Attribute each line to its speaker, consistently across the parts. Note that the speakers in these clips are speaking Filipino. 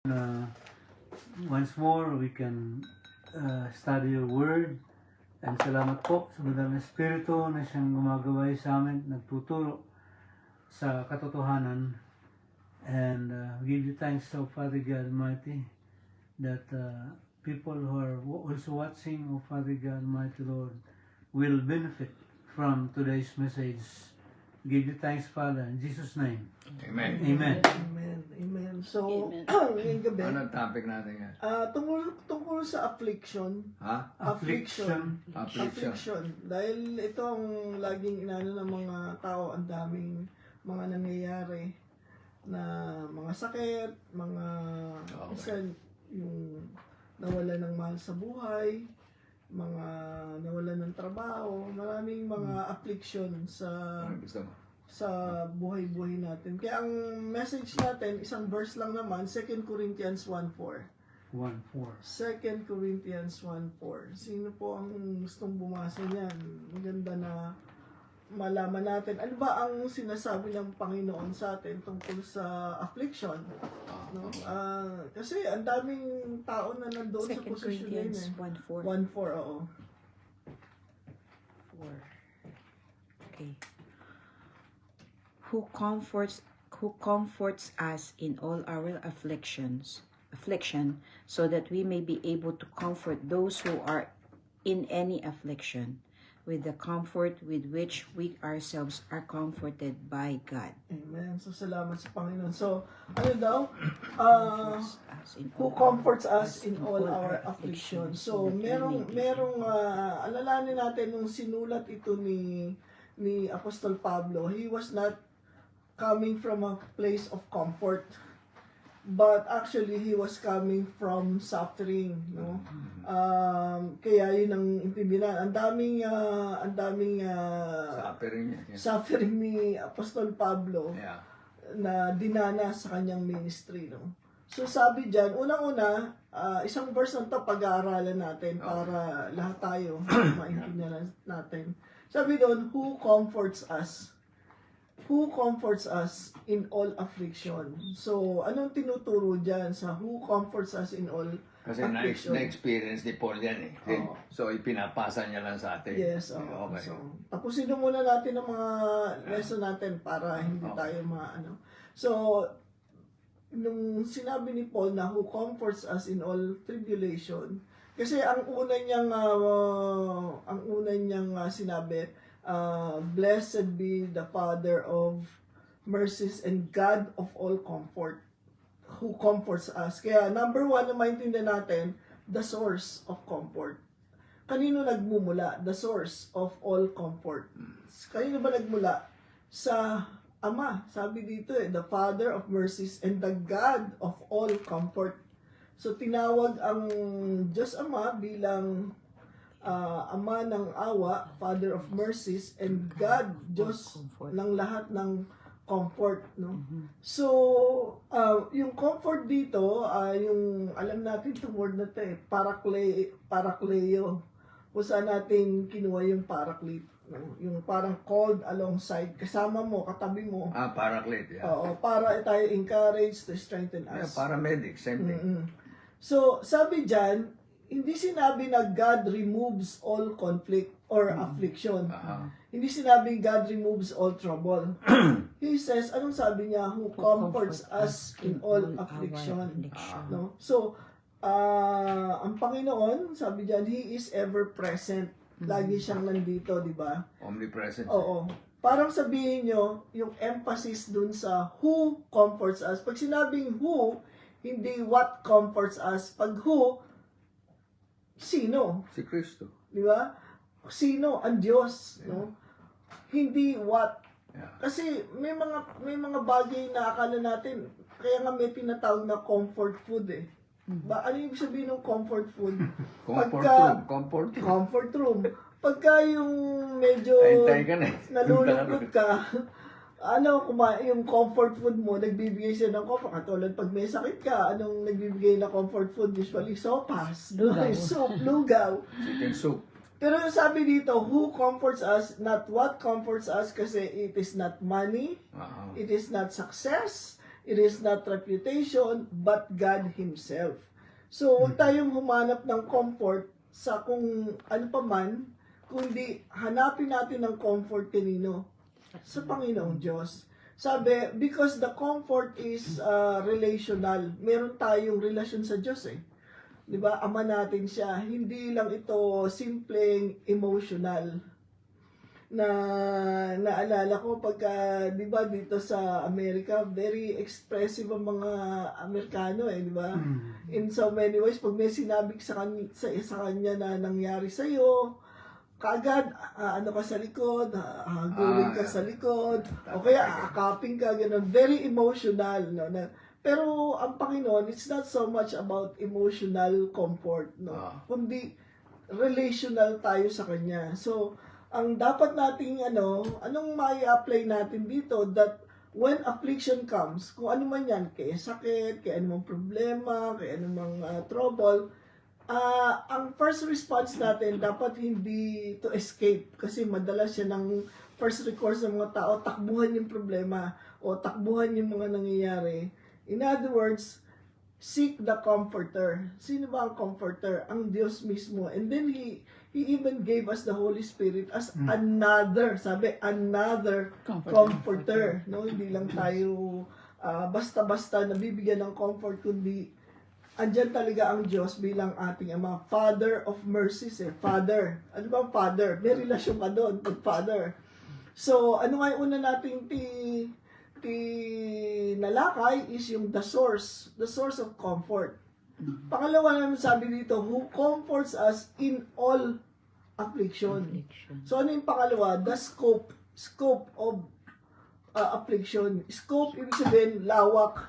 Speaker 1: uh, once more we can study your word. And salamat po sa banal na Espiritu na siyang gumagaway sa amin, nagtuturo sa katotohanan. And we give you thanks, so Father God Almighty, that people who are also watching, oh Father God Almighty Lord, will benefit from today's message. Give you thanks, Father, in Jesus' name.
Speaker 2: Amen.
Speaker 1: Amen.
Speaker 3: Amen. Amen. So, ngayong gabi,
Speaker 2: Ano topic natin yan?
Speaker 3: tungkol sa affliction.
Speaker 2: Ha?
Speaker 3: Affliction.
Speaker 2: Affliction.
Speaker 3: Dahil ito ang laging inano ng mga tao, ang daming mga nangyayari na mga sakit, mga isa yung nawala ng mahal sa buhay, mga nawala ng trabaho, maraming mga affliction
Speaker 2: Ano gusto mo?
Speaker 3: sa buhay-buhay natin. Kaya ang message natin, isang verse lang naman, 2 Corinthians 1:4.
Speaker 1: 1:4.
Speaker 3: 2 Corinthians 1:4. Sino po ang gustong bumasa niyan? Maganda na malaman natin. Ano ba ang sinasabi ng Panginoon sa atin tungkol sa affliction? No? Kasi ang daming tao na nandoon sa
Speaker 4: 2
Speaker 3: posisyon na yun.
Speaker 4: Corinthians 1:4.
Speaker 3: 1:4, oo.
Speaker 4: 4. Okay. Who comforts us in all our affliction, so that we may be able to comfort those who are in any affliction with the comfort with which we ourselves are comforted by God.
Speaker 3: Amen. So, salamat sa Panginoon. So, ano daw? Who
Speaker 4: Who
Speaker 3: comforts us in all our affliction. So, merong alalahanin natin nung sinulat ito ni Apostol Pablo, he was not coming from a place of comfort, but actually he was coming from suffering, no? Kaya yun ang intindihan. Ang daming
Speaker 2: Suffering niya. Yeah.
Speaker 3: suffering ni Apostol Pablo
Speaker 2: Yeah.
Speaker 3: na dinanas sa kanyang ministry, no? So sabi diyan, unang-una, isang verse na 'to pag-aaralan natin para lahat tayo maintindihan natin. Sabi doon, who comforts us? Who comforts us in all affliction? So, anong tinuturo diyan sa who comforts us in all
Speaker 2: Kasi
Speaker 3: affliction?
Speaker 2: na-experience ni Paul yan eh.
Speaker 3: Oo.
Speaker 2: So, ipinapasa niya lang sa atin.
Speaker 3: Yes, oo.
Speaker 2: Okay.
Speaker 3: So, tapusin na muna natin ang mga lesson natin para hindi tayo maano. So, nung sinabi ni Paul na who comforts us in all tribulation, kasi ang una niyang sinabi, blessed be the Father of mercies and God of all comfort, who comforts us. Kaya number one na maintindihan natin, the source of comfort. Kanino nagmumula? The source of all comfort. Kanino ba nagmula? Sa Ama. Sabi dito the Father of mercies and the God of all comfort. So tinawag ang Diyos Ama bilang Ama ng awa, Father of mercies, and God, Diyos ng lahat ng comfort, no? So, yung comfort dito, yung alam natin itong word na ito parakleo. Kung saan natin kinuha yung paraclete, no? Yung parang called alongside, kasama mo, katabi mo.
Speaker 2: Paraclete. Yeah.
Speaker 3: Oo, para tayo encourage to strengthen
Speaker 2: Yeah,
Speaker 3: us.
Speaker 2: paramedic, same thing.
Speaker 3: So, sabi dyan, hindi sinabi na God removes all conflict or affliction. Hindi sinabi God removes all trouble. He says, anong sabi niya? Who comforts us in all affliction. No? So, ang Panginoon, sabi dyan, He is ever present. Lagi siyang nandito, di ba?
Speaker 2: Omnipresent.
Speaker 3: Oo. Parang sabihin nyo, yung emphasis dun sa who comforts us. Pag sinabing who, hindi what comforts us. Pag who, sino?
Speaker 2: Si Kristo.
Speaker 3: Di ba? Sino? Ang Diyos. No? Hindi what.
Speaker 2: Yeah.
Speaker 3: Kasi may mga bagay na akala natin, kaya nga may tinatawag na comfort food eh. Ano yung sabihin ng comfort food? Comfort room. Pagka yung medyo
Speaker 2: Hintay ka na eh.
Speaker 3: nalulungkot ka, yung comfort food mo, nagbibigay siya ng comfort. Katulad pag may sakit ka, anong nagbibigay na comfort food? Usually, sopas, soup, lugaw.
Speaker 2: Chicken soup.
Speaker 3: Pero sabi dito, who comforts us, not what comforts us, kasi it is not money, it is not success, It is not reputation, but God Himself. So, huwag tayong humanap ng comfort sa kung ano pa man, kundi hanapin natin ng comfort kanino? Sa Panginoong Diyos. Sabi, because the comfort is relational. Meron tayong relasyon sa Diyos eh. Di ba? Ama natin siya. Hindi lang ito simpleng emotional. Na naalala ko pagka, di ba, dito sa Amerika, very expressive ang mga Amerikano eh, di ba? In so many ways, pag may sinabi sa kanya na nangyari sa'yo, kaagad, ano ka sa likod, hagulin ka sa likod, o kaya aakapin ka, gano'n. Very emotional, no? Pero ang Panginoon, it's not so much about emotional comfort, no? Kundi relational tayo sa Kanya. So, ang dapat nating anong mai-apply natin dito, that when affliction comes, kung ano man yan, kaya sakit, kaya anumang problema, kaya anumang trouble, ang first response natin dapat hindi to escape, kasi madalas yan ang first recourse ng mga tao, takbuhan yung problema o takbuhan yung mga nangyayari. In other words, seek the comforter. Sino ba ang comforter? Ang Diyos mismo. And then He even gave us the Holy Spirit as another, sabi, another comforter. No, hindi lang tayo basta-basta nabibigyan ng comfort, kundi andyan talaga ang Diyos bilang ating Ama. Father of mercies eh. Father. Ano ba ang Father? May relasyon ka doon with Father. So, ano nga yung una nating nalakay is yung the source of comfort. Pangalawa naman sabi dito, who comforts us in all affliction. So ano yung pangalawa? The scope of affliction. Scope, ibig sabihin, lawak.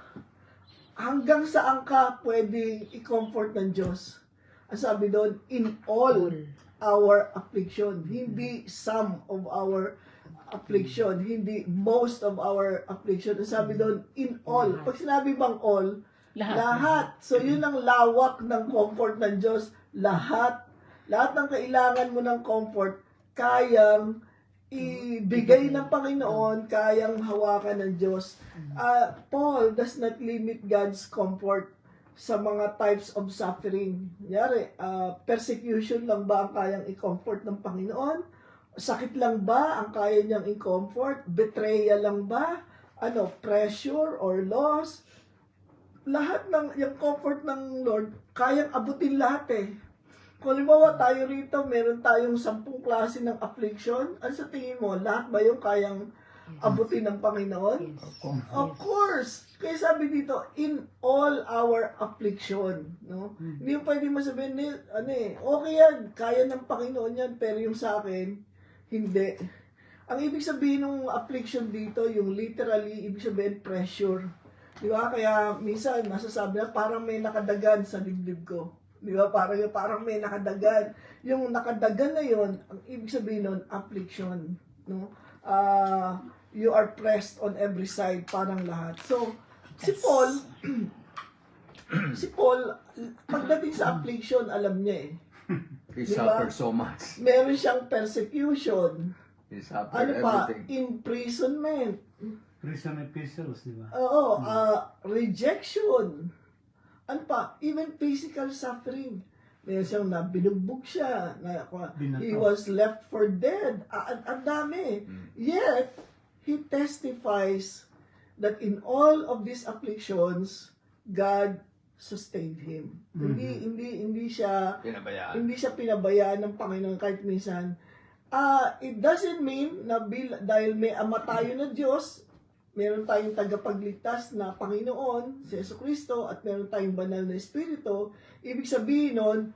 Speaker 3: Hanggang saan ka pwede i-comfort ng Diyos? Ang sabi doon, in all our affliction. Hindi some of our affliction. Hindi most of our affliction. Ang sabi doon, in all. Pag sinabi bang all, lahat. So, yun ang lawak ng comfort ng Diyos. Lahat ng kailangan mo ng comfort, kayang ibigay ng Panginoon, kayang hawakan ng Diyos. Paul does not limit God's comfort sa mga types of suffering. Kunyari, persecution lang ba ang kayang i-comfort ng Panginoon? Sakit lang ba ang kaya niyang i-comfort? Betrayal lang ba? Pressure or loss? Lahat ng yung comfort ng Lord, kayang abutin lahat eh. Kung halimbawa tayo rito, meron tayong 10 klase ng affliction, ano sa tingin mo, lahat ba yung kayang abutin ng Panginoon? Of course! Kaya sabi dito, in all our affliction, no? Hindi yung pwede mo sabihin, okay yan, kaya ng Panginoon yan, pero yung sa akin, hindi. Ang ibig sabihin ng affliction dito, yung literally, ibig sabihin pressure. Di ba? Kaya minsan, masasabi na parang may nakadagan sa dibdib ko. Di ba? Parang may nakadagan. Yung nakadagan na yon, ang ibig sabihin nun, affliction. No? You are pressed on every side, parang lahat. So, si Paul, pagdating sa affliction, alam niya eh.
Speaker 2: He
Speaker 3: Diba?
Speaker 2: suffered so much.
Speaker 3: Meron siyang persecution.
Speaker 2: He suffered
Speaker 3: Ano pa?
Speaker 2: everything.
Speaker 3: Imprisonment.
Speaker 1: Prison epistles, di ba?
Speaker 3: Oo, rejection. Ano pa? Even physical suffering. Meron siyang binugbog siya.
Speaker 1: Binato.
Speaker 3: He was left for dead. Ang dami. Yet, he testifies that in all of these afflictions, God sustained him. Hindi siya pinabayaan ng Panginoon kahit minsan. It doesn't mean na dahil may ama tayo na Diyos, meron tayong tagapagligtas na Panginoon, si Jesucristo, at meron tayong banal na Espiritu, ibig sabihin nun,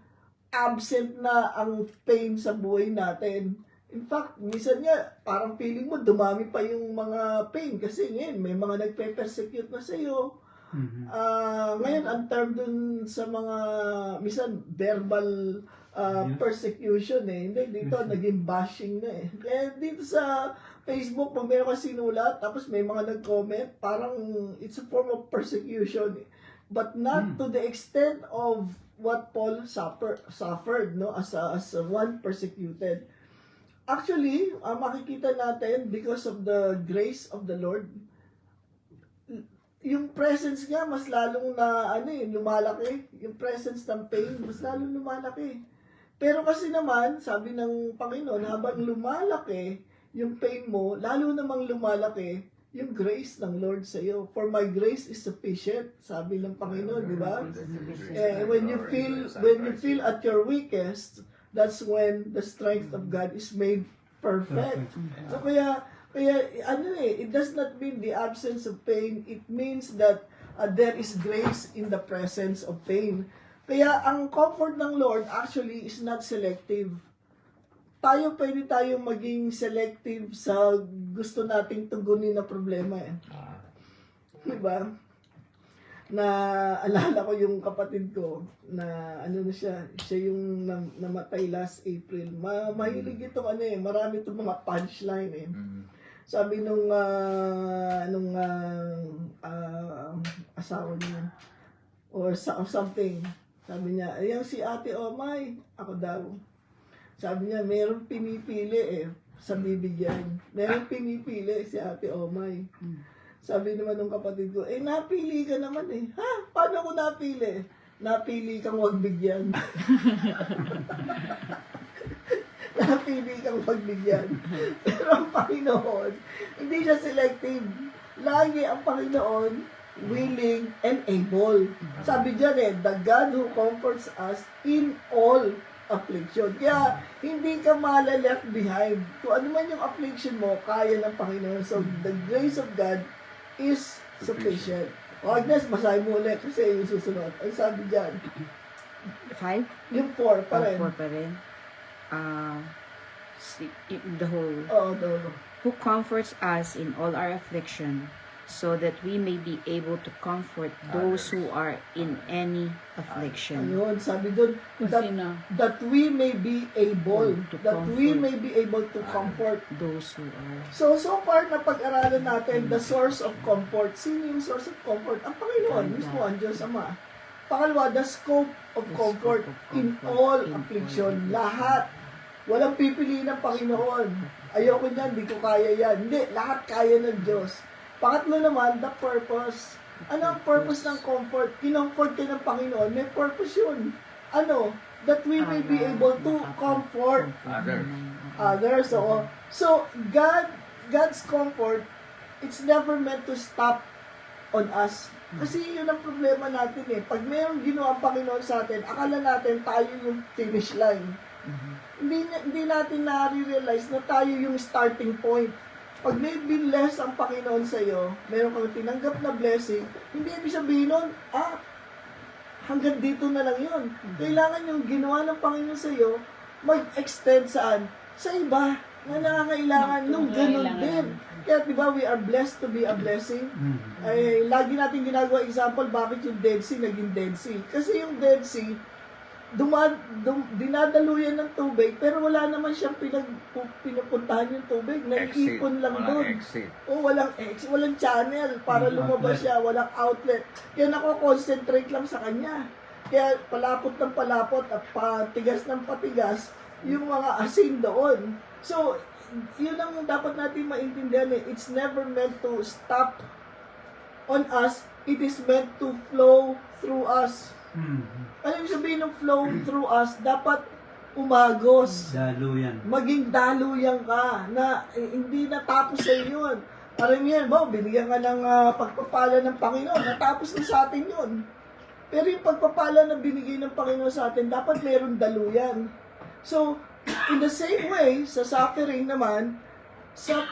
Speaker 3: absent na ang pain sa buhay natin. In fact, minsan nga, parang feeling mo, dumami pa yung mga pain kasi ngayon, may mga nagpe-persecute na sa'yo. Ngayon, ang term dun sa mga, minsan, verbal persecution eh. Hindi, dito, naging bashing na eh. Kaya dito sa Facebook, pag meron ka sinulat, tapos may mga nag-comment, parang it's a form of persecution. But not to the extent of what Paul suffered, no, as one persecuted. Actually, makikita natin, because of the grace of the Lord, yung presence niya, mas lalong lumalaki. Yung presence ng pain, mas lalong lumalaki. Pero kasi naman, sabi ng Panginoon, habang lumalaki yung pain mo, lalo namang lumalaki yung grace ng Lord sa iyo. For my grace is sufficient, sabi ng Panginoon, di ba? When you feel at your weakest, that's when the strength of God is made perfect. So kaya it does not mean the absence of pain. It means that there is grace in the presence of pain. Kaya ang comfort ng Lord actually is not selective. Pwede tayong maging selective sa gusto nating tugunin na problema eh. Diba? Na alala ko yung kapatid ko na siya yung namatay last April. Mahilig itong marami itong mga punchline eh. Sabi nung asawa niya or something, sabi niya, ayan si Ate Omay, ako daw. Sabi niya, merong pinipili sa bibigyan. Merong pinipili si Ate Omay. Sabi naman ng kapatid ko, napili ka naman eh. Ha? Paano ko napili? Napili kang wag bigyan. Napili kang pagbigyan. Pero ang Panginoon, hindi siya selective. Lagi ang Panginoon willing and able. Sabi dyan the God who comforts us in all affliction. Kaya, hindi ka left behind. Kung ano man yung affliction mo, kaya ng Panginoon. So, the grace of God is sufficient. O Agnes, basahin mo ulit kasi yung susunod. Ang sabi dyan,
Speaker 4: 5?
Speaker 3: yung 4 pa rin.
Speaker 4: 4 pa rin. The whole.
Speaker 3: The
Speaker 4: Who comforts us in all our affliction, so that we may be able to comfort those who are in any affliction.
Speaker 3: Ayun, sabi doon, that we may be able, to comfort
Speaker 4: Those who are.
Speaker 3: So far, napag-aralan natin the source of comfort. Sino yung source of comfort? Ang Panginoon, mismo ang Diyos Ama. Pangalawa, the scope of comfort in all affliction. Lahat. Walang pipili ng Panginoon. Ayoko niyan, di ko kaya yan. Hindi, lahat kaya ng Diyos. Pangatlo naman, the purpose. Ano ang purpose ng comfort? Kinomfort ka ng Panginoon, may purpose yun. Ano? That we may be able to comfort others. So God's comfort, it's never meant to stop on us. Kasi yun ang problema natin eh. Pag mayroong ginawa ang Panginoon sa atin, akala natin tayo yung finish line. Hindi natin na-realize na tayo yung starting point. Pag may binless ang Panginoon sa iyo, meron kang tinanggap na blessing, hindi ibig sabihin nun, hanggang dito na lang yun. Kailangan yung ginawa ng Panginoon sa iyo, mag-extend saan? Sa iba na nangangailangan nung ganun din. Kaya diba, we are blessed to be a blessing. Ay, lagi natin ginagawa example, bakit yung Dead Sea naging Dead Sea? Kasi yung Dead Sea, dinadaluyan ng tubig, pero wala naman siyang pinupuntahan yung tubig. Naiipon lang doon. Walang channel para lumabas siya, walang outlet. Kaya nako-concentrate lang sa kanya. Kaya palapot ng palapot at patigas ng patigas yung mga asin doon. So, yun ang dapat natin maintindihan eh. It's never meant to stop on us. It is meant to flow through us. Ano yung sabihin ng flow through us? Dapat umagos.
Speaker 1: Daluyan.
Speaker 3: Maging daluyan ka na hindi natapos sa yun. Alam yan, binigyan ka ng pagpapala ng Panginoon. Natapos na sa atin yun. Pero yung pagpapala na binigay ng Panginoon sa atin, dapat mayroong daluyan. So, in the same way, sa suffering naman, sa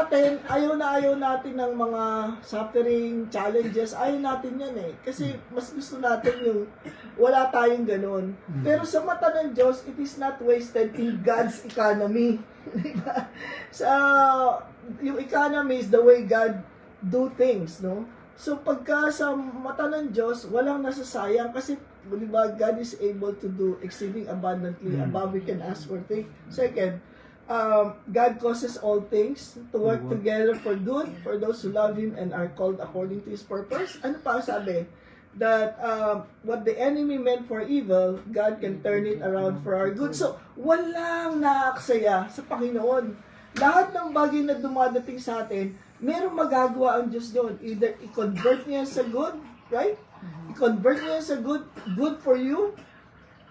Speaker 3: atin, ayaw natin ng mga suffering, challenges, ayaw natin yan eh. Kasi mas gusto natin yung wala tayong ganun. Pero sa mata ng Diyos, it is not wasted in God's economy. Diba? Yung economy is the way God do things, no? So pagka sa mata ng Diyos, walang nasasayang kasi diba, God is able to do exceeding abundantly above we can ask or think. Second, God causes all things to work together for good for those who love Him and are called according to His purpose. Ano pa sabi? That what the enemy meant for evil, God can turn it around for our good. So, walang naaksaya sa Panginoon. Lahat ng bagay na dumadating sa atin, merong magagawa ang Diyos doon. Either i-convert niya sa good, right? I-convert niya sa good, good for you,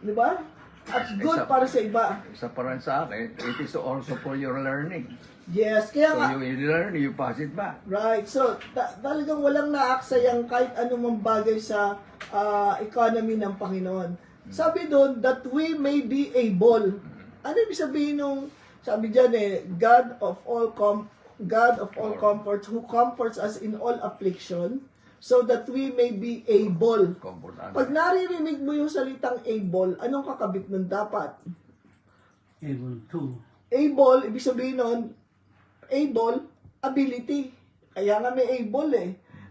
Speaker 3: di ba? At good para sa iba.
Speaker 2: Isa pa rin sa akin, it is also for your learning.
Speaker 3: Yes, kaya
Speaker 2: So
Speaker 3: nga,
Speaker 2: you learn, you pass it back.
Speaker 3: right. So, talagang walang naaksayang kahit anumang bagay sa economy ng Panginoon. Sabi doon, that we may be able. Ano ibig sabihin nung, sabi dyan God of all comforts, who comforts us in all affliction, so that we may be able.
Speaker 2: Comfort
Speaker 3: Pag
Speaker 2: others.
Speaker 3: naririnig mo yung salitang able, anong kakabit nun dapat?
Speaker 1: Able to.
Speaker 3: Able, ibig sabihin nun, able, ability. Kaya nga may able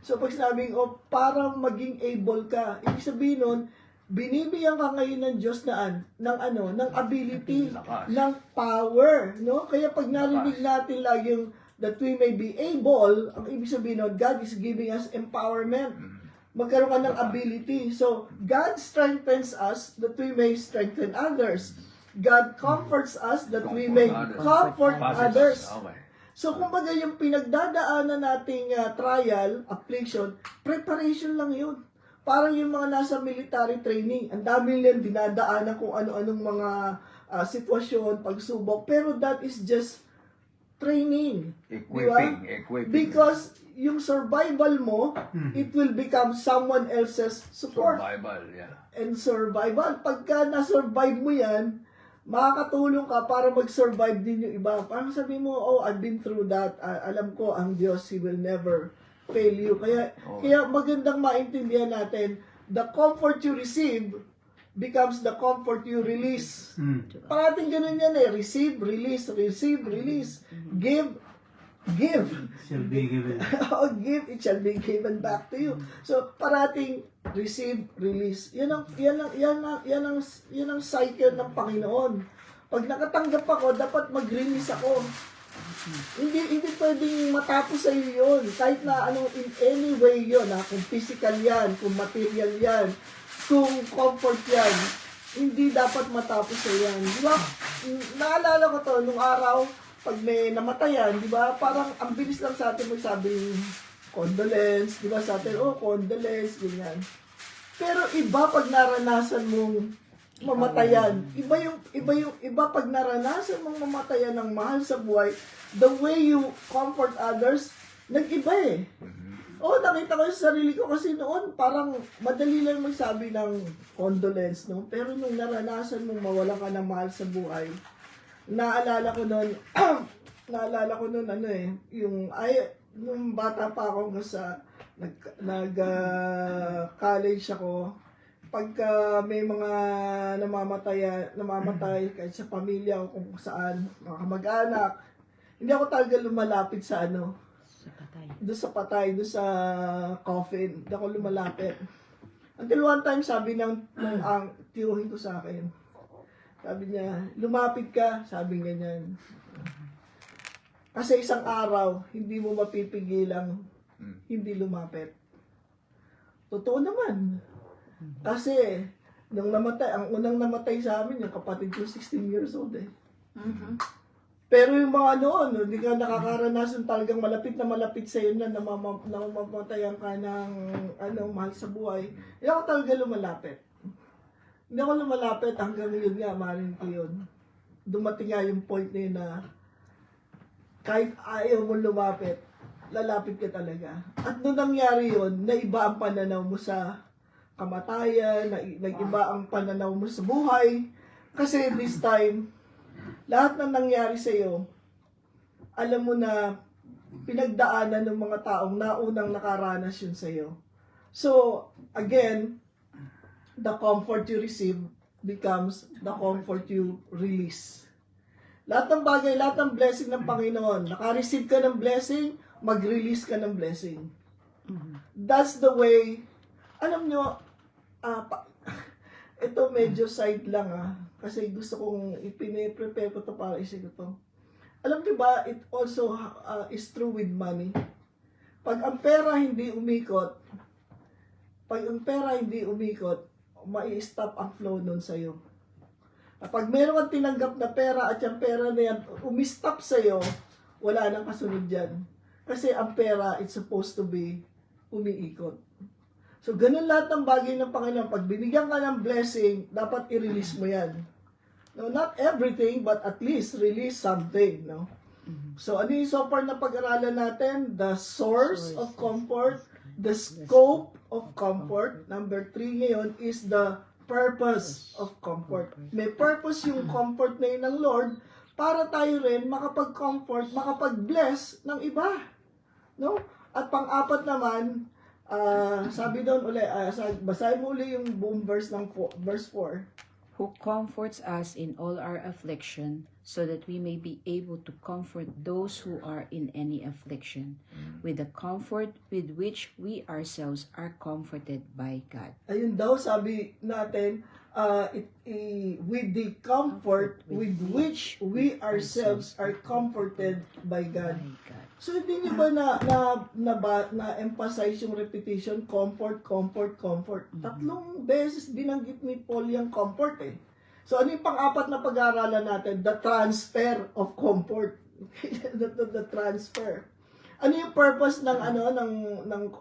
Speaker 3: So pag sinabing, para maging able ka, ibig sabihin nun, binibigyan ka ngayon ng Diyos ng ability,
Speaker 2: Lakas.
Speaker 3: ng power, no? Kaya pag narinig natin lagi yung that we may be able, ang ibig sabihin nun, God is giving us empowerment. Magkaroon ka ng ability. So, God strengthens us that we may strengthen others. God comforts us that we may comfort others.
Speaker 2: Okay.
Speaker 3: So, kumbaga yung pinagdadaanan nating trial, affliction, preparation lang yun. Parang yung mga nasa military training, ang dami nilang dinadaanan kung ano-anong mga sitwasyon, pagsubok, pero that is just training.
Speaker 2: Equipping.
Speaker 3: Because yung survival mo, it will become someone else's support
Speaker 2: Survival, yeah.
Speaker 3: and survival. Pagka na-survive mo yan, makakatulong ka para mag-survive din yung iba. Parang sabi mo, I've been through that. Alam ko, ang Diyos, He will never fail you. Kaya magandang maintindihan natin, the comfort you receive becomes the comfort you release. Parating ganun yan receive, release, receive, release. Give.
Speaker 1: Shall be given.
Speaker 3: Give, it shall be given back to you. So, parating receive, release. Yan ang cycle ng Panginoon. Pag nakatanggap ako, dapat mag-release ako. Hindi pwedeng matapos sa iyo yun. Kahit na in any way yun, kung physical yan, kung material yan, kung comfort yan, hindi dapat matapos sa yan. Di ba? Naalala ko to, nung araw, pag may namatayan, di ba? Parang ang bilis lang sa atin magsabing condolence, di ba? Sa atin, condolence, ganyan. Pero iba pag naranasan mong mamatayan. Iba pag naranasan mong mamatayan ng mahal sa buhay, the way you comfort others, nag-iba nakita ko sa sarili ko kasi noon, parang madali lang magsabi ng condolence, no? Pero nung naranasan mong mawalan ka ng mahal sa buhay, naalala ko noon, nung bata pa ako nag-college ako, pagka may mga namamatay kahit sa pamilya o kung saan, mga kamag-anak, hindi ako talaga lumalapit sa doon sa coffin. Hindi ako lumalapit. Until one time, sabi ng tiyuhin ko sa akin, sabi niya, lumapit ka, sabi ganyan. Kasi isang araw, hindi mo mapipigilang hindi lumapit. Totoo naman. Kasi, nung namatay, ang unang namatay sa amin, yung kapatid ko, 16 years old Pero yung mga noon, hindi ka nakakaranas talagang malapit sa iyo na namamatayan ka ng mahal sa buhay. Hindi ako talaga lumalapit. Hindi ako lumalapit hanggang yun nga, mahalin ko yun. Dumating nga yung point na yun na kahit ayaw mo lumapit, lalapit ka talaga. At nung nangyari yun, naiba ang pananaw mo sa kamatayan, nag-iba ang pananaw mo sa buhay. Kasi this time, lahat ng nangyari sa iyo, alam mo na pinagdaanan ng mga taong naunang nakaranas yun sa iyo. So, again, the comfort you receive becomes the comfort you release. Lahat ng bagay, lahat ng blessing ng Panginoon, naka-receive ka ng blessing, mag-release ka ng blessing. That's the way, alam nyo, ito medyo side lang kasi gusto kong ipine-prepare ko to para isip ko to. Alam niyo ba, it also is true with money. Pag ang pera hindi umikot, mai-stop ang flow nun sa'yo. Kapag meron kang tinanggap na pera at yung pera na yan umistop sa'yo, wala nang kasunod dyan. Kasi ang pera, it's supposed to be umiikot. So, ganun lahat ng bagay ng Panginoon. Pag binigyan ka ng blessing, dapat i-release mo yan. No, not everything, but at least release something, no? So, ano yung so far na pag-aralan natin? The source of comfort, the scope of comfort. Number 3 ngayon is the purpose of comfort. May purpose yung comfort na yun ng Lord para tayo rin makapag-comfort, makapag-bless ng iba. No? At pang-apat naman, sabi doon uli, basahin mo uli yung buong verse 4.
Speaker 4: Who comforts us in all our affliction, so that we may be able to comfort those who are in any affliction, with the comfort with which we ourselves are comforted by God.
Speaker 3: Ayun daw, sabi natin, with the comfort with which we ourselves are comforted by God. So, hindi niyo ba na-emphasize yung repetition, comfort, comfort, comfort? Tatlong beses binanggit ni Paul yung comfort eh. So, ano yung pang-apat na pag-aaralan natin? The transfer of comfort. the transfer. Ano yung purpose ng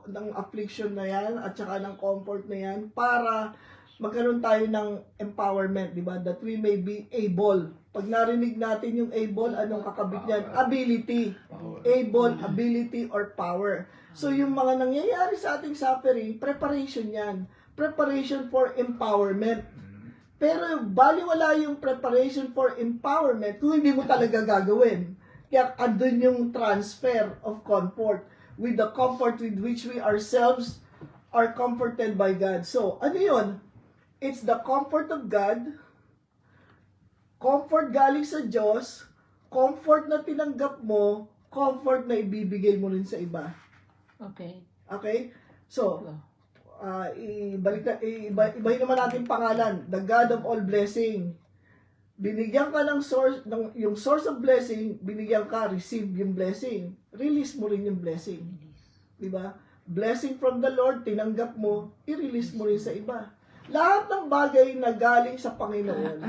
Speaker 3: ng affliction na yan at saka ng comfort na yan? Para magkaroon tayo ng empowerment, di ba? That we may be able. Pag narinig natin yung able, anong kakabit niyan? Ability. Able, ability, or power. So, yung mga nangyayari sa ating suffering, preparation yan. Preparation for empowerment. Pero, baliwala yung preparation for empowerment kung hindi mo talaga gagawin. Kaya, andun yung transfer of comfort with the comfort with which we ourselves are comforted by God. So, ano yun? It's the comfort of God, comfort galing sa Diyos, comfort na tinanggap mo, comfort na ibibigay mo rin sa iba.
Speaker 5: Okay.
Speaker 3: Okay? So, ibahin naman natin pangalan, the God of all blessing. Binigyan ka ng source, yung source of blessing, binigyan ka, receive yung blessing. Release mo rin yung blessing. Diba? Blessing from the Lord, tinanggap mo, i-release mo rin sa iba. Lahat ng bagay na galing sa Panginoon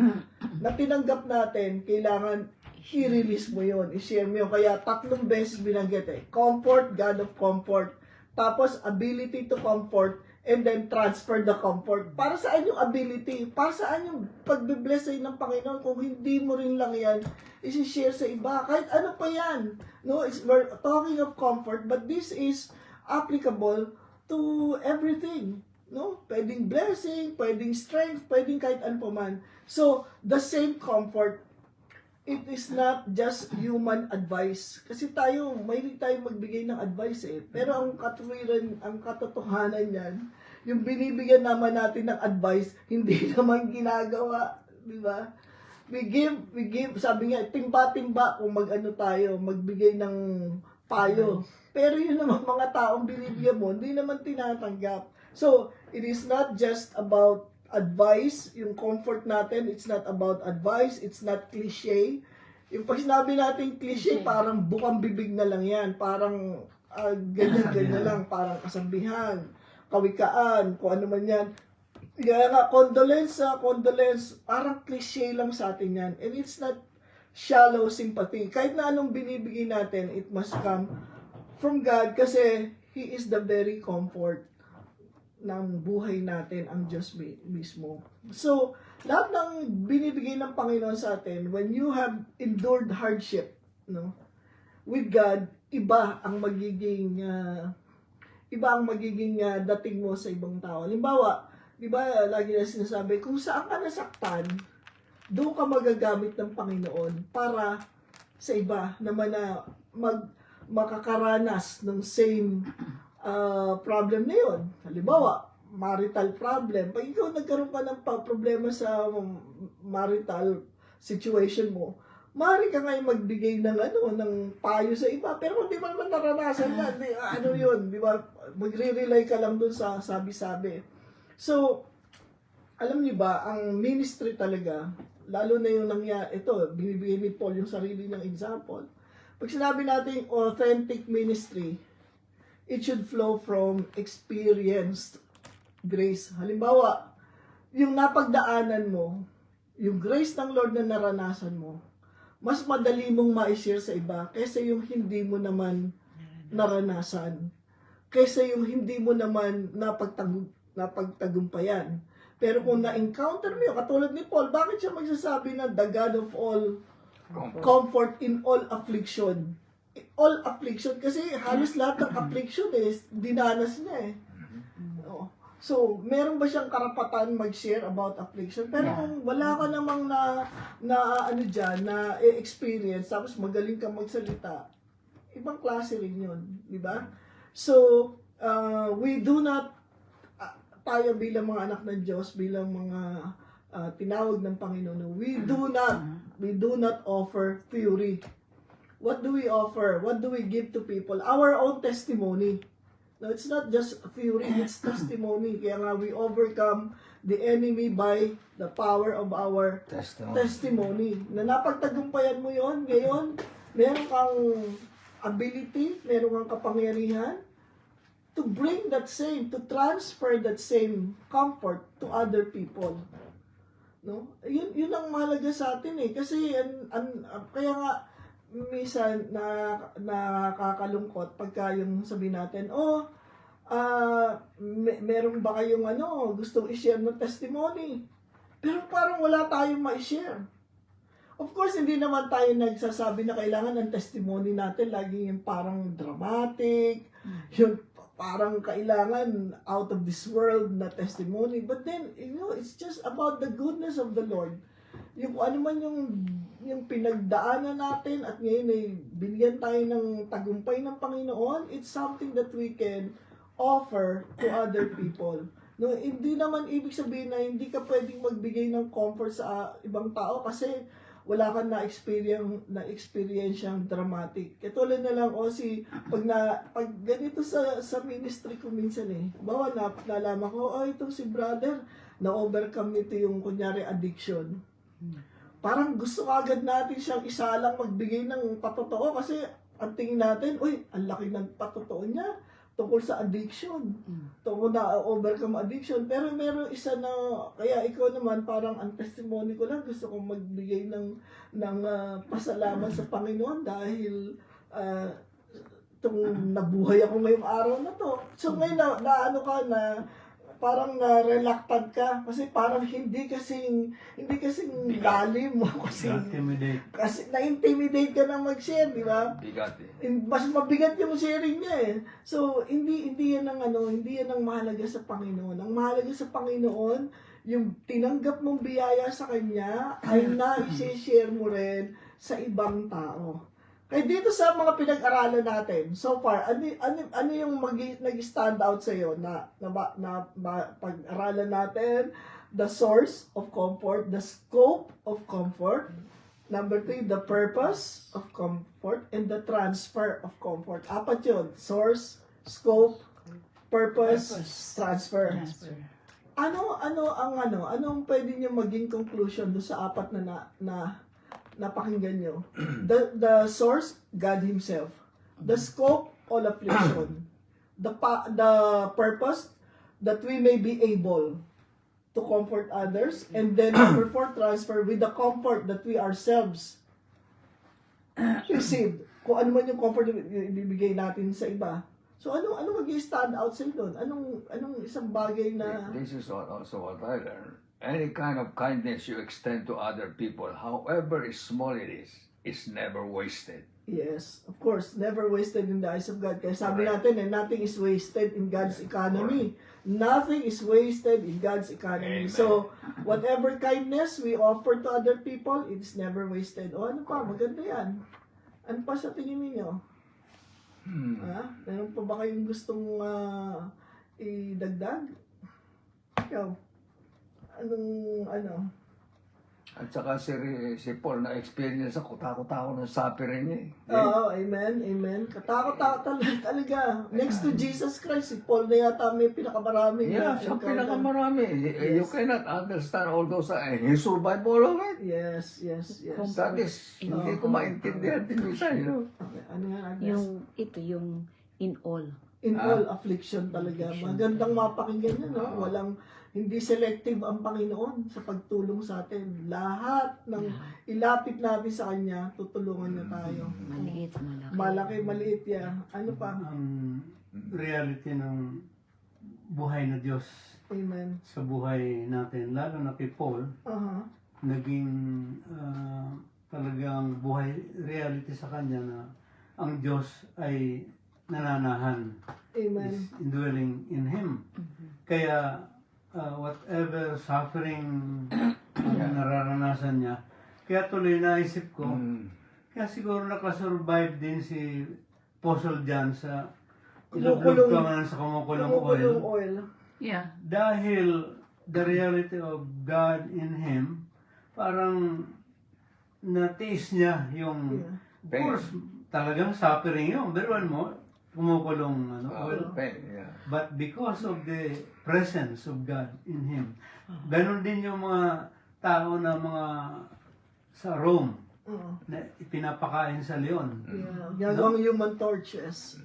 Speaker 3: na tinanggap natin, kailangan i-release mo yon, i-share mo yun. Kaya 3 beses binanggit eh. Comfort, God of comfort. Tapos ability to comfort, and then transfer the comfort. Para saan yung ability? Para saan yung pagbe-bless sa'yo ng Panginoon kung hindi mo rin lang yan i-share sa iba? Kahit ano pa yan. No, we're talking of comfort, but this is applicable to everything. No? Pwedeng blessing, pwedeng strength, pwedeng kahit ano pa man. So, the same comfort, it is not just human advice. Kasi mahilig tayo magbigay ng advice eh. Pero ang katotohanan yan, yung binibigyan naman natin ng advice, hindi naman ginagawa. Di ba? We give, sabi nga, timba-timba kung magbigay ng payo. Pero yun naman mga taong binibigyan mo, hindi naman tinatanggap. So, it is not just about advice, yung comfort natin, it's not about advice, it's not cliche. Yung pag sinabi natin cliche, parang bukang bibig na lang yan, parang ganyan lang, parang kasabihan, kawikaan, kung ano man yan. Kaya nga, condolence, parang cliche lang sa atin yan. And it's not shallow sympathy. Kahit na anong binibigay natin, it must come from God kasi He is the very comfort ng buhay natin, ang Diyos mismo. So, lahat ng binibigay ng Panginoon sa atin, when you have endured hardship, no, with God, iba ang magiging dating mo sa ibang tao. Halimbawa, di ba, lagi na sinasabi, kung saan ka nasaktan, doon ka magagamit ng Panginoon para sa iba naman na makakaranas ng same problem na yun. Halimbawa, marital problem. Pag ikaw nagkaroon ka ng problema sa marital situation mo, maaari ka ngayon magbigay ng payo sa iba. Pero kung di mo naman naranasan yan, yun, di ba? Magre-rely ka lang dun sa sabi-sabi. So, alam niyo ba, ang ministry talaga, lalo na yung nangyari, ito, binibigay ni Paul yung sarili ng example. Pag sinabi natin authentic ministry, it should flow from experienced grace. Halimbawa, yung napagdaanan mo, yung grace ng Lord na naranasan mo, mas madali mong ma-share sa iba kaysa yung hindi mo naman naranasan kaysa yung hindi mo naman napagtagumpayan. Pero kung na-encounter mo yun, katulad ni Paul, bakit siya magsasabi na the God of all comfort in all affliction? All affliction, kasi halos lahat ng affliction dinanas niya Oo. So, meron ba siyang karapatan mag-share about affliction? Pero kung wala ka namang experience, tapos magaling ka magsalita, ibang klase rin yun, di ba? So, we do not, tayo bilang mga anak ng Diyos, bilang mga tinawag ng Panginoon, we do not offer theory. What do we offer? What do we give to people? Our own testimony. No, it's not just theory, it's testimony. Kaya nga, we overcome the enemy by the power of our testimony. Na napagtagumpayan mo yon, ngayon, meron kang ability, meron kang kapangyarihan to bring that same, to transfer that same comfort to other people. No? Yun ang mahalaga sa atin kasi kaya nga minsan nakakalungkot pagka yung sabihin natin, meron ba kayong gustong i-share ng testimony? Pero parang wala tayong ma-share. Of course, hindi naman tayo nagsasabi na kailangan ng testimony natin laging yung parang dramatic, yung parang kailangan out of this world na testimony. But then, it's just about the goodness of the Lord. Yung ano man yung pinagdaanan natin at ngayon ay binigyan tayo ng tagumpay ng Panginoon, it's something that we can offer to other people. No, hindi naman ibig sabihin na hindi ka pwedeng magbigay ng comfort sa ibang tao kasi wala kang na-experience yung dramatic. Katulad na lang pag ganito sa ministry ko minsan bawa nalaman ko, itong si brother, na-overcome nito yung kunyari addiction. Parang gusto agad natin siyang isalang magbigay ng patotoo kasi ang tingin natin, ang laki ng patotoo niya tungkol sa addiction. Tungkol na overcome addiction. Pero meron isa na, kaya ikaw naman, parang ang testimony ko lang, gusto kong magbigay ng pasalamat sa Panginoon dahil itong nabuhay ako ngayong araw na to. So ngayon parang na-reluctant ka kasi parang hindi kasing lalim mo kasi na-intimidate ka na mag-share, di ba?
Speaker 2: Bigat
Speaker 3: Mas mabigat yung sharing niya So hindi yan ang mahalaga sa Panginoon. Ang mahalaga sa Panginoon, yung tinanggap mong biyaya sa Kanya ay na-share mo rin sa ibang tao. Kaya dito sa mga pinag-aralan natin, so far, ano yung nag-stand out sa iyo na pag-aralan natin? The source of comfort, the scope of comfort. Number 3, the purpose of comfort, and the transfer of comfort. Apat yun. Source, scope, purpose, transfer. Anong pwede niyo maging conclusion do sa apat na napakinggan nyo? The source, God Himself. The scope, all affliction. The purpose, that we may be able to comfort others. And then number 4, transfer with the comfort that we ourselves receive. Kung ano man yung comfort na ibibigay natin sa iba. So ano mag-stand out sa doon? Anong isang bagay na...
Speaker 2: This is also what I learned. Any kind of kindness you extend to other people, however small it is never wasted.
Speaker 3: Yes, of course, never wasted in the eyes of God. Kaya sabi natin, nothing is wasted in God's economy. Nothing is wasted in God's economy.
Speaker 2: Amen.
Speaker 3: So, whatever kindness we offer to other people, it's never wasted. Ano pa? Maganda yan. Ano pa sa tingin ninyo? Meron pa ba kayong gustong idagdag? Ikaw?
Speaker 2: At saka si Paul na-experience ako, takot-takot ng suffering niya
Speaker 3: Oo, amen. Katakot-takot talaga. Next to Jesus Christ, si Paul na yata may pinakamarami.
Speaker 2: Siya pinakamarami. You cannot understand all those. He survived all of it.
Speaker 3: Yes.
Speaker 2: That is, hindi ko maintindihan din minsan,
Speaker 3: Ano yan, Agnes?
Speaker 4: Yung in all.
Speaker 3: In all affliction talaga. Magandang mapakinggan yun, no? Hindi selective ang Panginoon sa pagtulong sa atin. Lahat ng ilapit natin sa Kanya, tutulungan niya tayo.
Speaker 4: Maliit, malaki.
Speaker 3: Malaki, maliit yan. Ano pa?
Speaker 1: Ang reality ng buhay na Diyos
Speaker 3: Amen.
Speaker 1: sa buhay natin, lalo na kay Paul,
Speaker 3: Aha.
Speaker 1: naging talagang buhay reality sa kanya na ang Diyos ay nananahan,
Speaker 3: Amen.
Speaker 1: is indwelling in him. Kaya whatever suffering ang nararanasan niya, kaya tuloy naisip ko, kaya siguro nakasurvive din si Apostle John sa ilublob ka man sa kumukulong
Speaker 3: Kumukulong
Speaker 1: oil.
Speaker 3: oil.
Speaker 4: Yeah.
Speaker 1: Dahil the reality of God in him, parang natiis niya yung, of course, talagang suffering yun. Biruan mo, kumukulong oil.
Speaker 2: Pain, yeah.
Speaker 1: But because of the presence of God in him, ganun din yung mga tao na mga sa Rome na ipinapakain sa leon.
Speaker 3: Yeah. Gagawang human torches.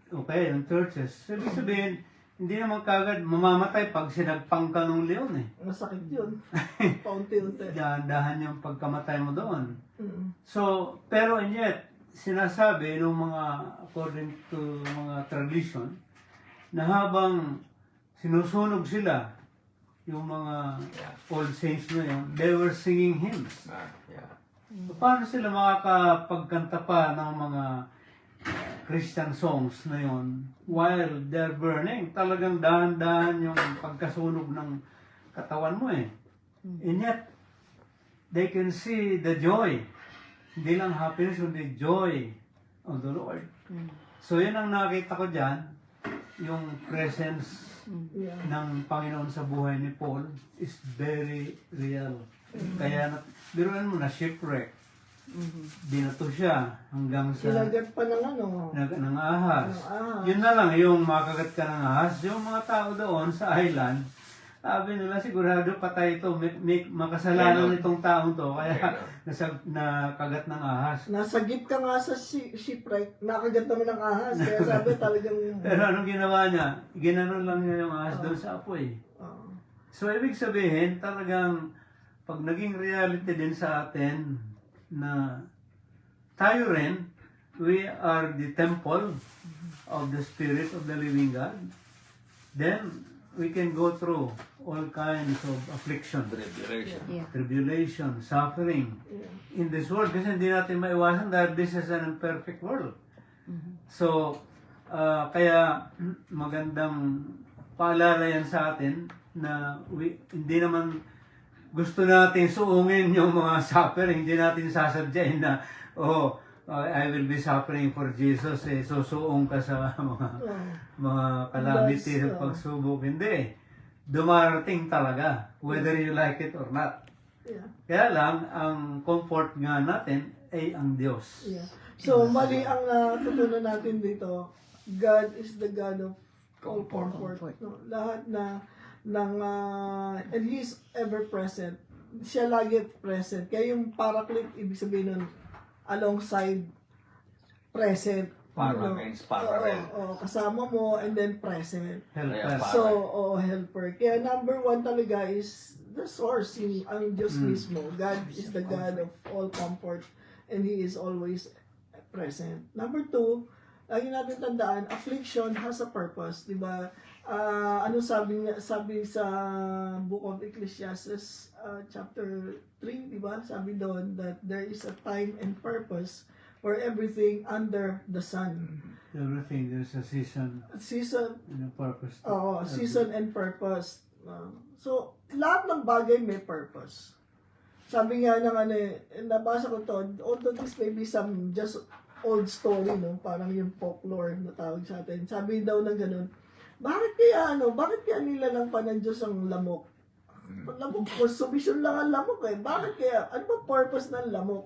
Speaker 1: Okay, yung churches. So, ibig sabihin, hindi naman kagad mamamatay pag sinagpang ka ng leon eh.
Speaker 3: Masakit yun. Paunti-unti.
Speaker 1: Dahan-dahan yung pagkamatay mo doon.
Speaker 3: Mm.
Speaker 1: So, pero and yet, sinasabi ng mga, according to mga tradition, na habang sinusunog sila, yung mga old saints na yun, they were singing hymns.
Speaker 2: Yeah.
Speaker 1: Paano sila makakapagkanta pa ng mga Christian songs na yun while they're burning? Talagang dahan-dahan yung pagkasunog ng katawan mo eh. And yet, they can see the joy. Hindi lang happiness, kundi joy of the Lord. So yun ang nakita ko dyan, yung presence
Speaker 3: Yeah.
Speaker 1: ng Panginoon sa buhay ni Paul is very real. Kaya, biruan mo na shipwreck. Binato siya hanggang sa
Speaker 3: Kinagat pa ng ano.
Speaker 1: ng ahas.
Speaker 3: Ng ahas.
Speaker 1: Yun na lang, yung makagat ka ng ahas. Yung mga tao doon sa island, sabi nila sigurado patay ito, may makasalanan itong taong to, kaya nakagat ng ahas.
Speaker 3: Nasagip ka nga sa shipwreck, nakagat naman ng ahas. Kaya sabi talagang...
Speaker 1: Pero anong ginawa niya? Ginanon lang niya yung ahas doon sa apoy. So, ibig sabihin, talagang pag naging reality din sa atin na tayo rin, we are the temple of the Spirit of the living God, then we can go through all kinds of affliction,
Speaker 2: Tribulation.
Speaker 4: Yeah.
Speaker 1: tribulation, suffering in this world kasi hindi natin maiwasan dahil this is an imperfect world. So, kaya magandang paalala yan sa atin na hindi naman gusto natin suungin yung mga suffering, hindi natin sasadyain na, I will be suffering for Jesus, susuong ka sa mga calamity sa pagsubok. Hindi. Dumarating talaga, whether you like it or not.
Speaker 3: Yeah.
Speaker 1: Kaya lang, ang comfort nga natin ay ang Diyos.
Speaker 3: Yeah. So, mali ang natutunan natin dito. God is the God of all comfort. No? Lahat and He is ever present. Siya lagi present. Kaya yung paraclete, ibig sabihin nun, alongside present.
Speaker 2: Para means parallel.
Speaker 3: Kasama mo and then present.
Speaker 1: Help
Speaker 2: Kaya
Speaker 1: us.
Speaker 3: So, helper. Kaya number one talaga is the source, ang Diyos mismo. God is the God of all comfort and He is always present. Number two, lagi natin tandaan, affliction has a purpose. Diba? Ano sabi sa Book of Ecclesiastes, chapter 3, diba? Sabi doon that there is a time and purpose for everything under the sun.
Speaker 1: Everything, there's a season
Speaker 3: Season,
Speaker 1: and a purpose.
Speaker 3: season and purpose. So, lahat ng bagay may purpose. Sabi nga ng nabasa ko to, although this may be some just old story, no? Parang yung folklore na tawag sa atin. Sabi daw ng ganun, bakit kaya nila lang pa ng Diyos ang lamok? Lamok, consumption lang ang lamok eh. Bakit kaya? Ano ba purpose ng lamok?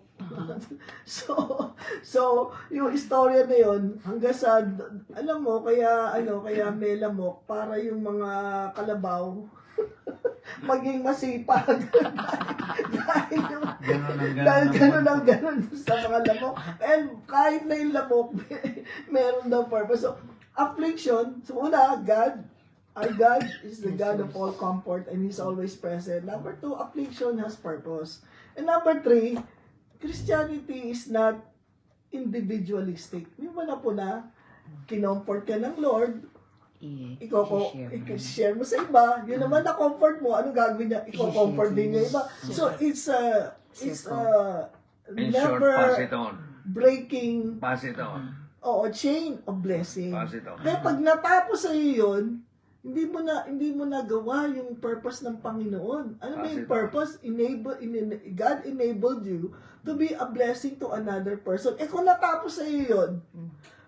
Speaker 3: So, yung istorya na yun, hanggang sa, alam mo, kaya may lamok para yung mga kalabaw maging masipag. Dahil ganun sa mga lamok. And kahit na yung lamok, meron daw purpose. So, affliction, so una, God, Our God is the God of all comfort and He's always present. Number 2, affliction has purpose. And number 3, Christianity is not individualistic. Di ba na po na, kinomfort ka ng Lord, i-share mo sa iba, yun naman na-comfort mo, anong gagawin niya? I-comfort din niya iba. So, it's
Speaker 2: In short, pass it on.
Speaker 3: breaking
Speaker 2: Pass it on.
Speaker 3: chain of blessing.
Speaker 2: Pass it on.
Speaker 3: Kaya pag natapos sa iyo yun, hindi mo nagawa yung purpose ng Panginoon. Ano ba yung purpose? God enabled you to be a blessing to another person. Kung natapos sa iyo yun,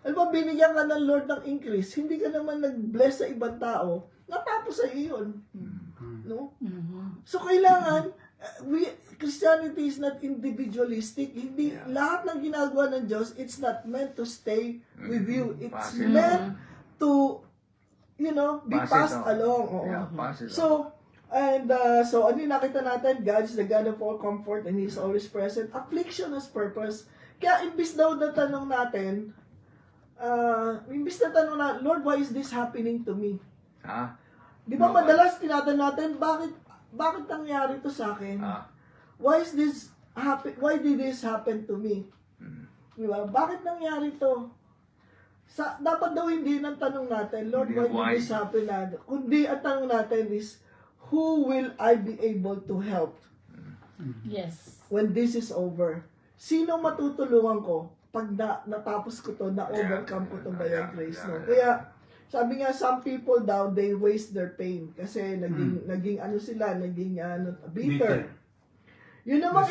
Speaker 3: alam mo, binigyan ka ng Lord ng increase, hindi ka naman nag-bless sa ibang tao, natapos sa iyo yun. No? So, kailangan, Christianity is not individualistic. Hindi, lahat ng ginagawa ng Diyos, it's not meant to stay with you. It's meant to, be passed along. Oo.
Speaker 2: Yeah, pass it on.
Speaker 3: So, ano yung nakita natin? God is the God of all comfort and He is always present. Affliction has purpose. Kaya, imbis daw na tanong natin, Lord, why is this happening to me?
Speaker 2: Ha?
Speaker 3: Di ba madalas tinatanong natin, bakit nangyari to sa akin? Why did this happen to me? Di ba? Bakit nangyari to? Dapat daw hindi ng tanong natin, Lord, why did this happen? Kundi ang tanong natin is, who will I be able to help
Speaker 5: Yes.
Speaker 3: when this is over? Sino matutulungan ko pag natapos ko to, na-overcome ko to by your grace? No? Kaya, sabi nga, some people daw, they waste their pain. Kasi naging bitter. Yun naman,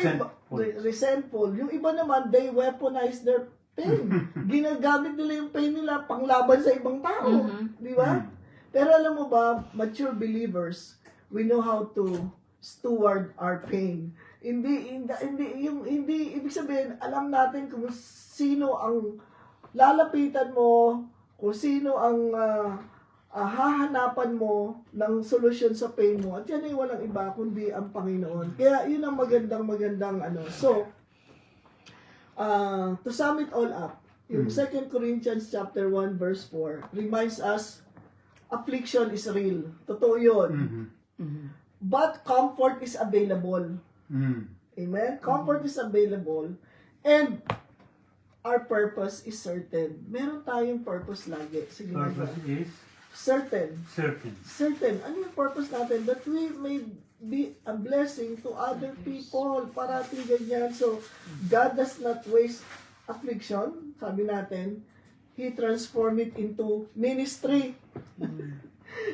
Speaker 3: resentful. Yung iba naman, they weaponize their pain. Ginagamit nila yung pain nila panglaban sa ibang tao. Di ba? Pero alam mo ba, mature believers, we know how to steward our pain. Hindi, ibig sabihin, alam natin kung sino ang lalapitan mo, kung sino ang hahanapan mo ng solusyon sa pain mo. At yan ay walang iba kundi ang Panginoon. Kaya yun ang magandang ano. So, to sum it all up, yung 2 Corinthians chapter 1 verse 4 reminds us, affliction is real. Totoo yun. But comfort is available. Amen? Comfort is available. And our purpose is certain. Meron tayong purpose lagi. Sige,
Speaker 1: Purpose is
Speaker 3: certain.
Speaker 1: certain.
Speaker 3: Ano yung purpose natin? That we may be a blessing to other people. Parating ganyan. So, God does not waste affliction. Sabi natin, He transformed it into ministry.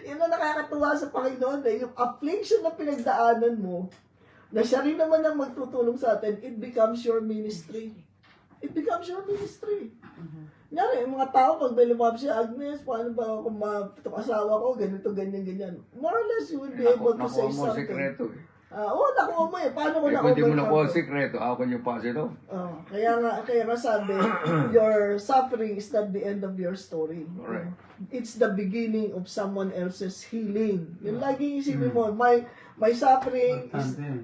Speaker 3: Yun ang nakakatuwa sa Panginoon. Yung affliction na pinagdaanan mo, na siya rin naman ang magtutulong sa atin, it becomes your ministry. It becomes your ministry. Ngari, yung mga tao, pag may lumab siya, Agnes, paano ba kung itong asawa ko, ganito, ganyan. More or less, you will be able to say
Speaker 2: Nakuha mo
Speaker 3: something.
Speaker 2: sikreto eh.
Speaker 3: Nakuha mo eh. Paano ko
Speaker 2: Kung hindi mo
Speaker 3: na-overcome
Speaker 2: nakuha
Speaker 3: to?
Speaker 2: sikreto, how can you pass it on?
Speaker 3: Kaya nga sabi, your suffering is not the end of your story.
Speaker 2: Correct.
Speaker 3: It's the beginning of someone else's healing. Yung laging isipin mo, my suffering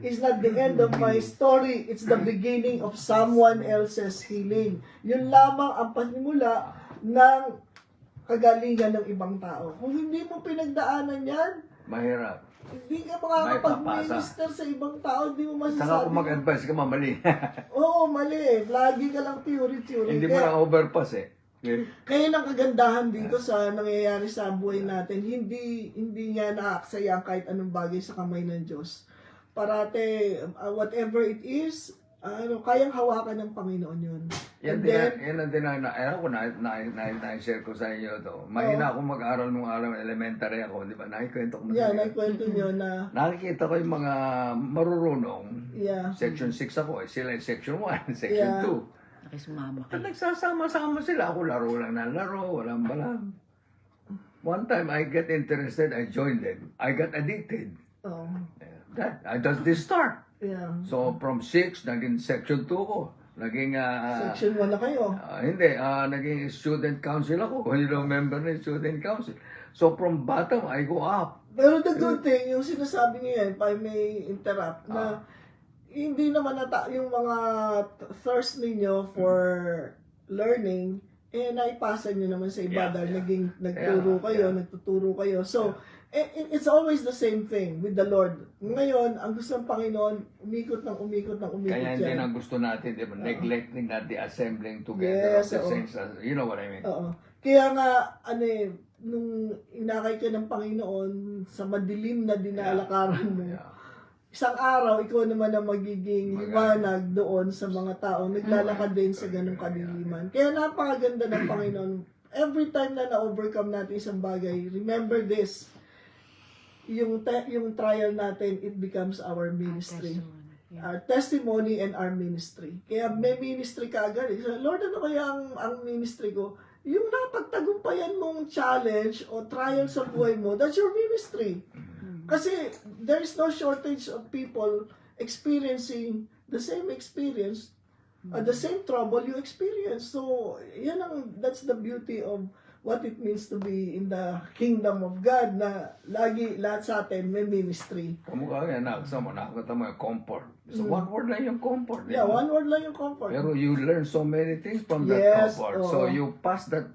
Speaker 3: is not the end of my story. It's the beginning of someone else's healing. Yun lamang ang panimula ng kagalingan ng ibang tao. Kung hindi mo pinagdaanan yan,
Speaker 2: Mahirap.
Speaker 3: hindi ka makakapag-minister sa ibang tao, hindi mo
Speaker 2: Saka
Speaker 3: masasabi.
Speaker 2: kung mag-advise ka, mamali.
Speaker 3: Oo, mali. Lagi ka lang theory.
Speaker 2: Hindi mo na overpass eh.
Speaker 3: Kaya ang kagandahan dito sa nangyayari sa buhay natin, hindi niya naaksaya kahit anong bagay sa kamay ng Diyos. Parate, whatever it is, kayang hawakan ng Panginoon yun.
Speaker 2: Yan ang na-share ko sa inyo to. Mahina ako mag-aral nung araw, elementary ako, di ba? Nakikwento ko na.
Speaker 3: Naikwento nyo na,
Speaker 2: Nakikita ko yung mga marurunong.
Speaker 3: yeah.
Speaker 2: Section 6 ako eh. Sila yung section 1, section 2.
Speaker 4: Nakisumama
Speaker 2: At
Speaker 4: kayo.
Speaker 2: nagsasama-sama sila. Ako laro lang na laro, walang balang. One time I get interested, I joined them. I got addicted.
Speaker 3: Oh,
Speaker 2: Does this start?
Speaker 3: yeah.
Speaker 2: So from 6, naging section 2 ko. Naging,
Speaker 3: Section 1 na kayo.
Speaker 2: naging student council ako. Kung yung member ng student council. So from bottom, I go up.
Speaker 3: Pero the good thing, yung sinasabi niyo yan, if I may interrupt, na hindi naman yung mga thirst ninyo for learning, naipasa nyo naman sa iba
Speaker 2: Yeah,
Speaker 3: dahil
Speaker 2: yeah.
Speaker 3: naging nagturo
Speaker 2: Yeah,
Speaker 3: kayo,
Speaker 2: yeah.
Speaker 3: nagtuturo kayo. So, it's always the same thing with the Lord. Ngayon, ang gusto ng Panginoon, umikot
Speaker 2: Kaya hindi
Speaker 3: yan.
Speaker 2: na gusto natin, di ba, neglecting not the assembling together
Speaker 3: Yes,
Speaker 2: of the
Speaker 3: oo.
Speaker 2: saints. You know what I mean?
Speaker 3: Oo. Kaya nga, nung inakay ka ng Panginoon sa madilim na dinalakaran mo,
Speaker 2: Yeah.
Speaker 3: isang araw, ikaw naman ang magiging liwanag doon sa mga tao naglalakad din sa ganung kadiliman. Kaya napakaganda ng Panginoon. Every time na na-overcome natin isang bagay, remember this, yung trial natin, it becomes our ministry. Our testimony and our ministry. Kaya may ministry ka agad. Lord, ano kaya ang ministry ko? Yung napagtagumpayan mong challenge o trial sa buhay mo, that's your ministry. Kasi there is no shortage of people experiencing the same experience, the same trouble you experience. So, that's the beauty of what it means to be in the kingdom of God na lagi, lahat sa atin may ministry.
Speaker 2: Kamukha yan, nakakita mo yung comfort. So, one word lang yung comfort.
Speaker 3: Yeah, one word lang yung comfort.
Speaker 2: Pero you learn so many things from that
Speaker 3: Yes,
Speaker 2: comfort.
Speaker 3: oo.
Speaker 2: So, you pass that,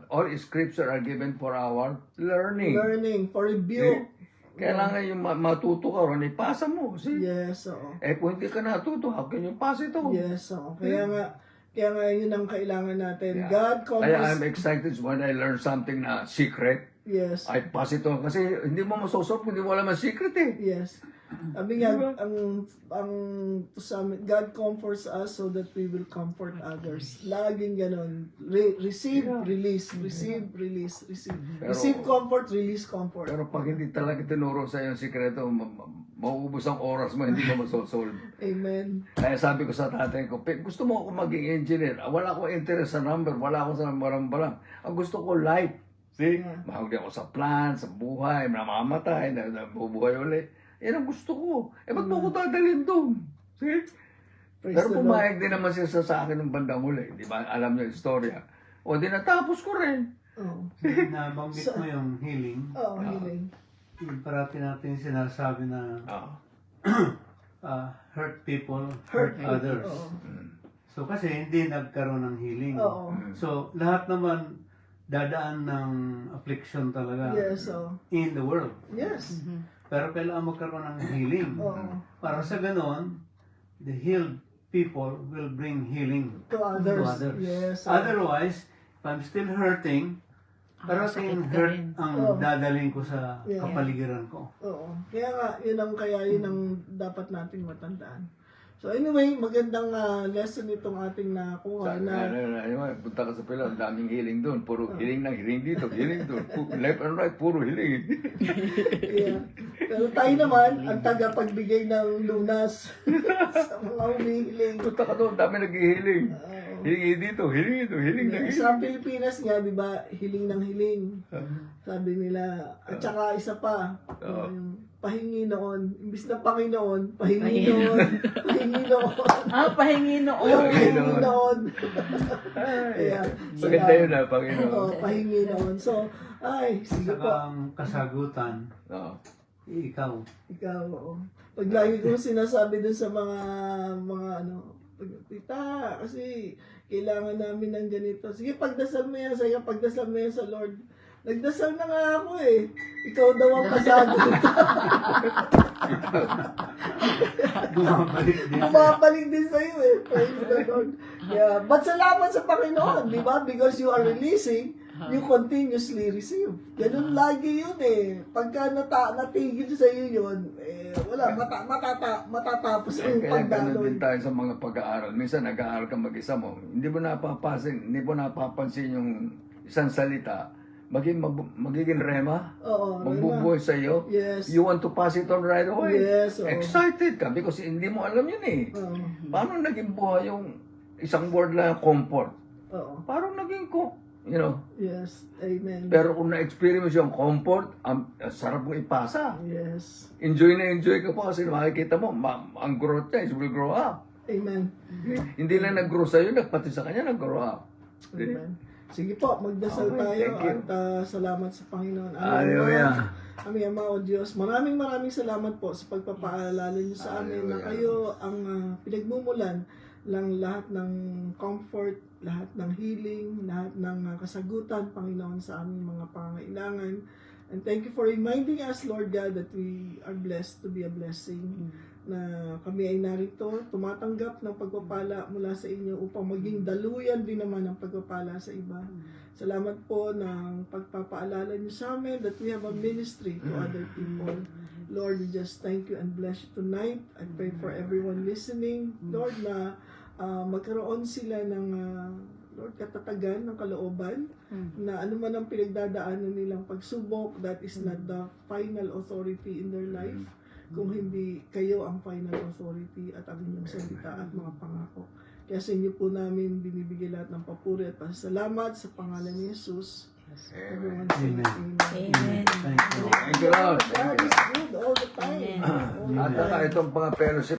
Speaker 2: all scripture are given for our learning.
Speaker 3: Learning, for rebuke.
Speaker 2: Kailangan yung matuto ka ron, ipasa mo. See?
Speaker 3: Yes, oo.
Speaker 2: Kung hindi ka natuto, how can you pass it on?
Speaker 3: Yes, oo. Kaya nga yun ang kailangan natin.
Speaker 2: Yeah.
Speaker 3: God
Speaker 2: Kaya I'm
Speaker 3: covers.
Speaker 2: excited when I learn something na secret.
Speaker 3: Yes.
Speaker 2: I pass it on. Kasi hindi mo masosolve kung hindi mo alam ang secret eh.
Speaker 3: Yes. Sabi nga, God comforts us so that we will comfort others. Laging ganon. Receive, release. Receive, release. Receive. Receive comfort, release comfort.
Speaker 2: Pero pag hindi talaga tinuro sa iyo ang sikreto, mauubos ang oras mo, hindi mo masosolve.
Speaker 3: Amen.
Speaker 2: Kaya sabi ko sa tatay ko, gusto mo ako maging engineer? Wala akong interest sa number, wala akong sa marang-barang. Ang gusto ko life. See?
Speaker 3: Yeah.
Speaker 2: Mahagdi ako sa plan, sa buhay, namamatay, nabubuhay ulit. Yan ang gusto ko. Ba't mo ko dadalhin doon? See?
Speaker 3: Praise
Speaker 2: Pero
Speaker 3: the Lord.
Speaker 2: pumayag din naman siya sa akin ng bandang huli. Di ba? Alam niyo yung istorya. O di natapos ko rin.
Speaker 3: Oh.
Speaker 1: Nabanggit mo yung healing.
Speaker 3: Oh, healing.
Speaker 1: Yung parati natin sinasabi na hurt people, hurt others.
Speaker 3: Oo.
Speaker 1: So kasi hindi nagkaroon ng healing.
Speaker 3: Oo.
Speaker 1: So lahat naman dadaan ng affliction talaga
Speaker 3: Yes, oh.
Speaker 1: in the world.
Speaker 3: Yes.
Speaker 1: Pero kailangan magkaroon ng healing.
Speaker 3: Oo.
Speaker 1: Para sa ganon, the healed people will bring healing
Speaker 3: To others.
Speaker 1: to others.
Speaker 3: Yes. Oh.
Speaker 1: Otherwise, if I'm still hurting, parating
Speaker 5: sakit ka
Speaker 1: hurt
Speaker 5: rin.
Speaker 1: ang
Speaker 3: Oo.
Speaker 1: dadaling ko sa
Speaker 3: Yeah.
Speaker 1: kapaligiran ko.
Speaker 3: Oo. Kaya nga, yun ang dapat nating matandaan. So anyway, magandang lesson itong ating nakuha na
Speaker 2: Punta ka sa pila, ang daming healing doon. Puro healing ng healing dito, healing doon. Left and right, puro healing.
Speaker 3: yeah. Pero tayo naman, ang tagapagbigay ng lunas sa mga humihiling.
Speaker 2: Punta ka doon, dami nag-healing. Hiling dito, healing ng healing.
Speaker 3: Sa Pilipinas nga, di ba, hiling ng hiling. Sabi nila, at saka isa pa, yung pahingi noon, imbis na Panginoon, pahingi noon, pahingi noon.
Speaker 4: Pahingi noon.
Speaker 3: Pahingi noon. Kaya,
Speaker 2: Maganda yun Panginoon.
Speaker 3: Oo, pahingi noon. So, sige
Speaker 1: Saka
Speaker 3: po.
Speaker 1: ang kasagutan,
Speaker 2: Oo.
Speaker 1: ikaw.
Speaker 3: Ikaw, oo. Pag lagi kong sinasabi dun sa mga tita, kasi kailangan namin ng ganito. Sige, pagdasal mo yan sa'yo, pagdasal mo yan sa Lord. Nagdasal na nga ako eh. Ikaw daw ang kasagot.
Speaker 1: Bumabalik din.
Speaker 3: Bumabalik din sa'yo eh. Praise the Lord. Yeah. But salamat sa Panginoon, di ba? Because you are releasing, you continuously receive. Ganun lagi yun eh. Pagka natigil sa'yo yun, wala, matatapos ang
Speaker 2: Kaya ganun
Speaker 3: pagdaloy.
Speaker 2: din tayo sa mga pag-aaral. Minsan nag-aaral ka mag-isa mo, hindi mo napapansin yung isang salita, magiging rema,
Speaker 3: Oo,
Speaker 2: magbubuhay sa iyo.
Speaker 3: Yes.
Speaker 2: You want to pass it on right away.
Speaker 3: Yes, oo.
Speaker 2: Excited ka because hindi mo alam yun eh.
Speaker 3: Oo.
Speaker 2: Paano naging buhay yung isang word lang, comfort?
Speaker 3: Oo.
Speaker 2: Parang naging
Speaker 3: Yes. Amen.
Speaker 2: Pero kung na-experience yung comfort, sarap mong ipasa.
Speaker 3: Yes.
Speaker 2: Enjoy na enjoy ka pa kasi makikita mo, ang growth niya, it will grow up.
Speaker 3: Amen.
Speaker 2: Hindi lang nag-grow sa'yo, pati sa kanya nag-grow up.
Speaker 3: Amen. Sige po, magdasal
Speaker 2: Okay,
Speaker 3: tayo
Speaker 2: thank you.
Speaker 3: at salamat sa Panginoon.
Speaker 2: Hallelujah.
Speaker 3: Aming Ama o Diyos, maraming salamat po sa pagpapaalala niyo sa amin na
Speaker 2: Hallelujah.
Speaker 3: kayo ang pinagmumulan lang lahat ng comfort, lahat ng healing, lahat ng kasagutan, Panginoon, sa aming mga pangailangan. And thank you for reminding us, Lord God, that we are blessed to be a blessing. Na kami ay narito, tumatanggap ng pagpapala mula sa inyo upang maging daluyan din naman ang pagpapala sa iba. Salamat po ng pagpapaalala niyo sa amin that we have a ministry to other people. Lord, we just thank you and bless you tonight. I pray for everyone listening, Lord, na magkaroon sila ng Lord, katatagan ng kalooban na ano man ang pinagdadaanan nilang pagsubok, that is not the final authority in their life, kung hindi kayo ang final authority at ang inyong salita at mga pangako. Kaya sa inyo po namin binibigay lahat ng papuri at pasasalamat sa pangalan ni Jesus. Everyone say
Speaker 1: Amen.
Speaker 4: Amen.
Speaker 1: Thank you.
Speaker 2: Thank you, Lord.
Speaker 3: God is good all the time.
Speaker 4: Amen.
Speaker 3: All the
Speaker 2: At
Speaker 3: time.
Speaker 2: itong mga fellowship